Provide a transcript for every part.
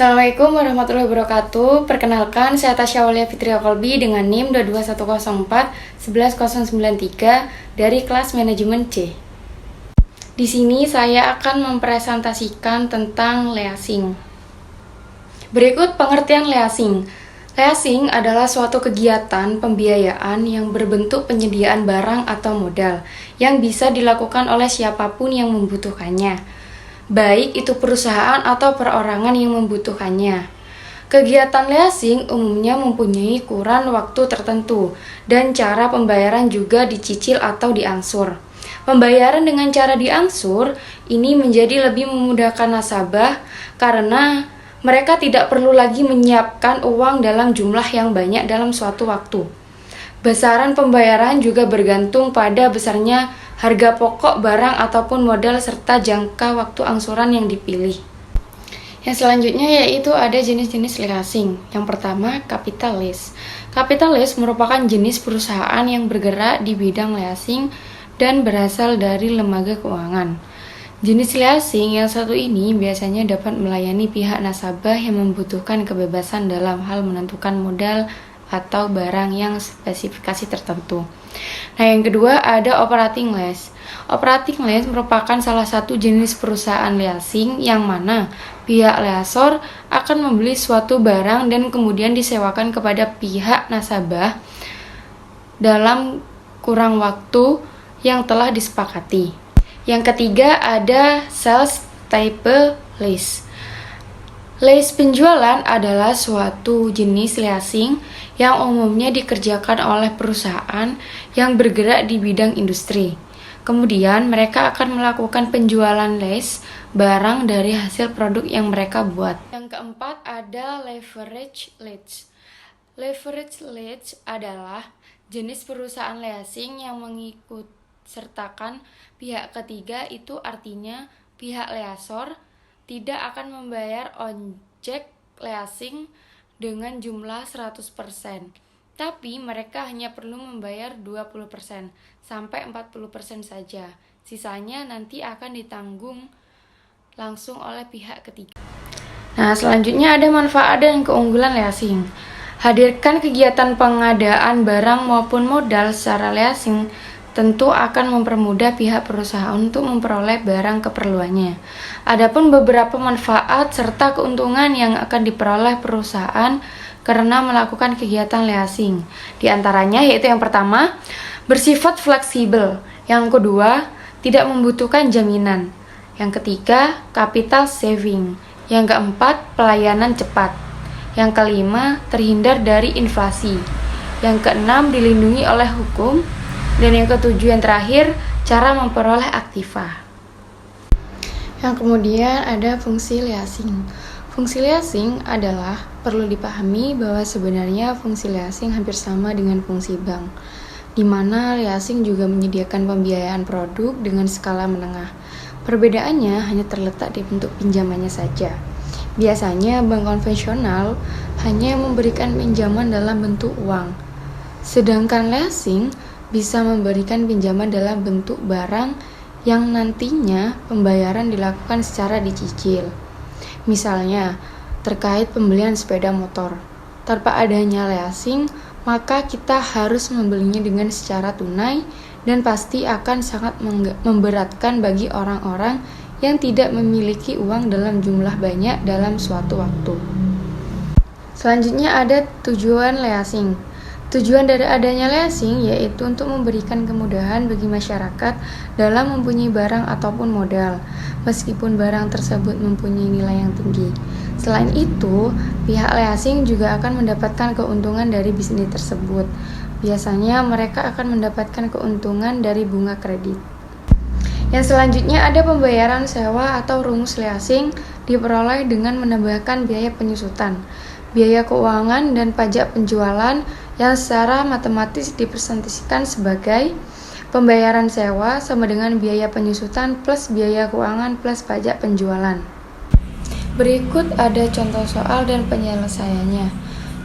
Assalamualaikum warahmatullahi wabarakatuh. Perkenalkan, saya Tasya Aulia Fitria Kolbi dengan NIM 22104-11093 dari kelas manajemen C. Di sini saya akan mempresentasikan tentang leasing. Berikut pengertian leasing. Leasing adalah suatu kegiatan pembiayaan yang berbentuk penyediaan barang atau modal yang bisa dilakukan oleh siapapun yang membutuhkannya, baik itu perusahaan atau perorangan yang membutuhkannya. Kegiatan leasing umumnya mempunyai kurun waktu tertentu dan cara pembayaran juga dicicil atau diangsur. Pembayaran dengan cara diangsur ini menjadi lebih memudahkan nasabah karena mereka tidak perlu lagi menyiapkan uang dalam jumlah yang banyak dalam suatu waktu. Besaran pembayaran juga bergantung pada besarnya harga pokok barang ataupun modal serta jangka waktu angsuran yang dipilih. Yang selanjutnya yaitu ada jenis-jenis leasing. Yang pertama, capital lease. Capital lease merupakan jenis perusahaan yang bergerak di bidang leasing dan berasal dari lembaga keuangan. Jenis leasing yang satu ini biasanya dapat melayani pihak nasabah yang membutuhkan kebebasan dalam hal menentukan modal atau barang yang spesifikasi tertentu. Nah, yang kedua ada operating lease. Operating lease merupakan salah satu jenis perusahaan leasing yang mana pihak leasor akan membeli suatu barang dan kemudian disewakan kepada pihak nasabah dalam kurang waktu yang telah disepakati. Yang ketiga ada sales type lease. Lease penjualan adalah suatu jenis leasing yang umumnya dikerjakan oleh perusahaan yang bergerak di bidang industri. Kemudian mereka akan melakukan penjualan lease barang dari hasil produk yang mereka buat. Yang keempat ada leverage lease. Leverage lease adalah jenis perusahaan leasing yang mengikut sertakan pihak ketiga, itu artinya pihak leasor tidak akan membayar ojek leasing dengan jumlah 100%, tapi mereka hanya perlu membayar 20% sampai 40% saja. Sisanya nanti akan ditanggung langsung oleh pihak ketiga. Nah, selanjutnya ada manfaat dan keunggulan leasing. Hadirkan kegiatan pengadaan barang maupun modal secara leasing tentu akan mempermudah pihak perusahaan untuk memperoleh barang keperluannya. Adapun beberapa manfaat serta keuntungan yang akan diperoleh perusahaan karena melakukan kegiatan leasing. Di antaranya yaitu yang pertama, bersifat fleksibel. Yang kedua, tidak membutuhkan jaminan. Yang ketiga, capital saving. Yang keempat, pelayanan cepat. Yang kelima, terhindar dari inflasi. Yang keenam, dilindungi oleh hukum. Dan yang ketujuh yang terakhir, cara memperoleh aktiva. Yang kemudian ada fungsi leasing. Fungsi leasing adalah perlu dipahami bahwa sebenarnya fungsi leasing hampir sama dengan fungsi bank, di mana leasing juga menyediakan pembiayaan produk dengan skala menengah. Perbedaannya hanya terletak di bentuk pinjamannya saja. Biasanya bank konvensional hanya memberikan pinjaman dalam bentuk uang, sedangkan leasing bisa memberikan pinjaman dalam bentuk barang yang nantinya pembayaran dilakukan secara dicicil. Misalnya, terkait pembelian sepeda motor. Tanpa adanya leasing, maka kita harus membelinya dengan secara tunai dan pasti akan sangat memberatkan bagi orang-orang yang tidak memiliki uang dalam jumlah banyak dalam suatu waktu. Selanjutnya ada tujuan leasing. Tujuan dari adanya leasing yaitu untuk memberikan kemudahan bagi masyarakat dalam mempunyai barang ataupun modal, meskipun barang tersebut mempunyai nilai yang tinggi. Selain itu, pihak leasing juga akan mendapatkan keuntungan dari bisnis tersebut. Biasanya mereka akan mendapatkan keuntungan dari bunga kredit. Yang selanjutnya ada pembayaran sewa atau rumus leasing diperoleh dengan menambahkan biaya penyusutan, biaya keuangan, dan pajak penjualan yang secara matematis dipresentasikan sebagai pembayaran sewa sama dengan biaya penyusutan plus biaya keuangan plus pajak penjualan. Berikut ada contoh soal dan penyelesaiannya.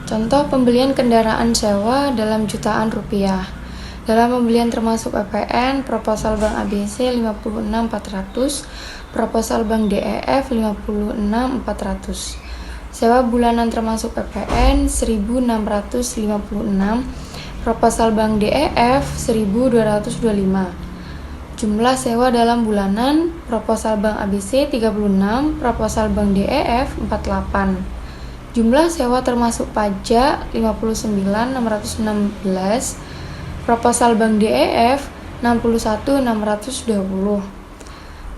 Contoh pembelian kendaraan sewa dalam jutaan rupiah. Dalam pembelian termasuk PPN, proposal Bank ABC 56.400, proposal Bank DEF 56.400. sewa bulanan termasuk PPN 1.656, proposal Bank DEF 1.225. Jumlah sewa dalam bulanan, proposal Bank ABC 36, proposal Bank DEF 48. Jumlah sewa termasuk pajak 59.616, proposal Bank DEF 61.620.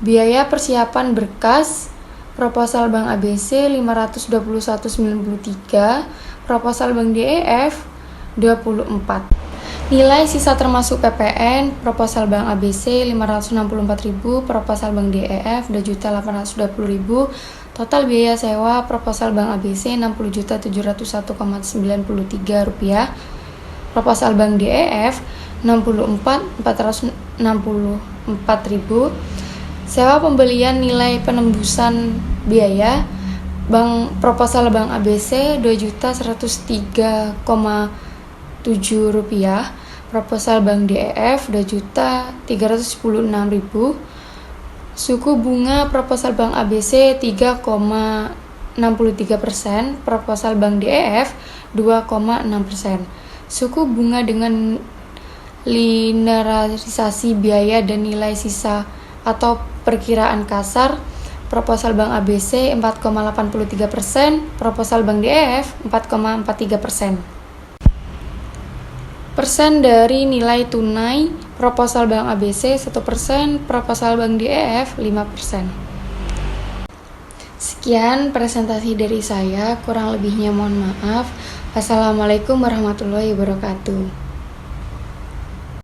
Biaya persiapan berkas, proposal Bank ABC 521.93, proposal Bank DEF 24. Nilai sisa termasuk PPN, proposal Bank ABC 564.000, proposal Bank DEF 2.820.000, total biaya sewa proposal Bank ABC 60.701,93 rupiah, proposal Bank DEF 64.464.000. Sewa pembelian nilai penembusan biaya proposal Bank ABC 2.103,7 rupiah, proposal Bank DEF 2.316.000. Suku bunga proposal Bank ABC 3,63%, proposal Bank DEF 2,6%. Suku bunga dengan linearisasi biaya dan nilai sisa atau perkiraan kasar, proposal Bank ABC 4,83%, proposal Bank DEF 4,43%. Persen dari nilai tunai, proposal Bank ABC 1%, proposal Bank DEF 5%. Sekian presentasi dari saya, kurang lebihnya mohon maaf. Wassalamualaikum warahmatullahi wabarakatuh.